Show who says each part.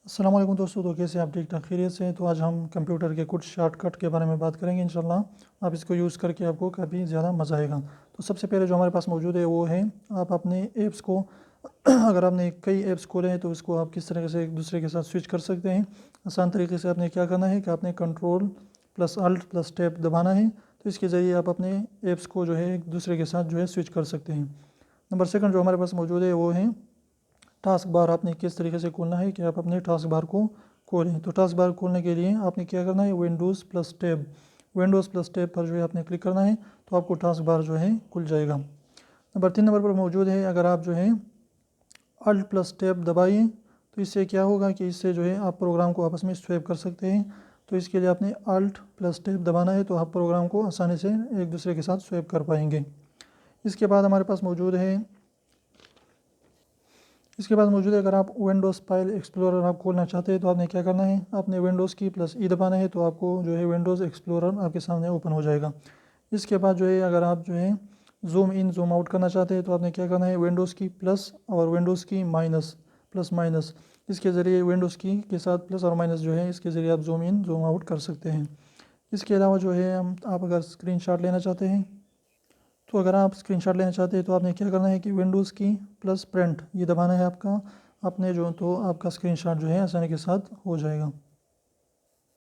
Speaker 1: अस्सलाम वालेकुम दोस्तों, तो कैसे आप ठीक ठाक खैरियत से हैं। तो आज हम कंप्यूटर के कुछ शॉर्टकट के बारे में बात करेंगे इंशाल्लाह। आप इसको यूज़ करके आपको काफ़ी ज़्यादा मज़ा आएगा। तो सबसे पहले जो हमारे पास मौजूद है वो है, आप अपने ऐप्स को अगर आपने कई ऐप्स खोले हैं तो इसको आप किस तरह से एक दूसरे के साथ स्विच कर सकते हैं। आसान तरीके से आपने क्या करना है कि आपने control plus alt plus tab दबाना है, तो इसके ज़रिए आप अपने ऐप्स को जो है एक दूसरे के साथ जो है स्विच कर सकते हैं। नंबर सेकंड जो हमारे पास मौजूद है वो है टास्क बार। आपने किस तरीके से खोलना है कि आप अपने टास्क बार को खोलें। तो टास्क बार खोलने के लिए आपने क्या करना है, विंडोज़ प्लस टैब पर जो है आपने क्लिक करना है, तो आपको टास्क बार जो है खुल जाएगा। नंबर पर मौजूद है, अगर आप जो है अल्ट प्लस टैब दबाइए तो इससे क्या होगा कि इससे जो है आप प्रोग्राम को आपस में स्वैप कर सकते हैं। तो इसके लिए आपने अल्ट प्लस टैब दबाना है, तो आप प्रोग्राम को आसानी से एक दूसरे के साथ स्वैप कर पाएंगे। इसके बाद हमारे पास मौजूद है इसके बाद मौजूद है, अगर आप विंडोज़ फाइल एक्सप्लोरर आप खोलना चाहते हैं तो आपने क्या करना है, आपने विंडोज़ की प्लस ई दबाना है, तो आपको जो है विंडोज़ एक्सप्लोरर आपके सामने ओपन हो जाएगा। इसके बाद जो है, अगर आप जो है जूम इन जूम आउट करना चाहते हैं तो आपने क्या करना है, विंडोज़ की प्लस और विंडोज़ की माइनस प्लस माइनस, इसके ज़रिए विंडोज़ की के साथ प्लस और माइनस जो है इसके ज़रिए आप जूम इन जूम आउट कर सकते हैं। इसके अलावा जो है आप अगर स्क्रीनशॉट लेना चाहते हैं, तो अगर आप स्क्रीनशॉट लेना चाहते हैं तो आपने क्या करना है कि विंडोज़ की प्लस प्रिंट ये दबाना है आपका, आपने जो तो आपका स्क्रीनशॉट जो है आसानी के साथ हो जाएगा।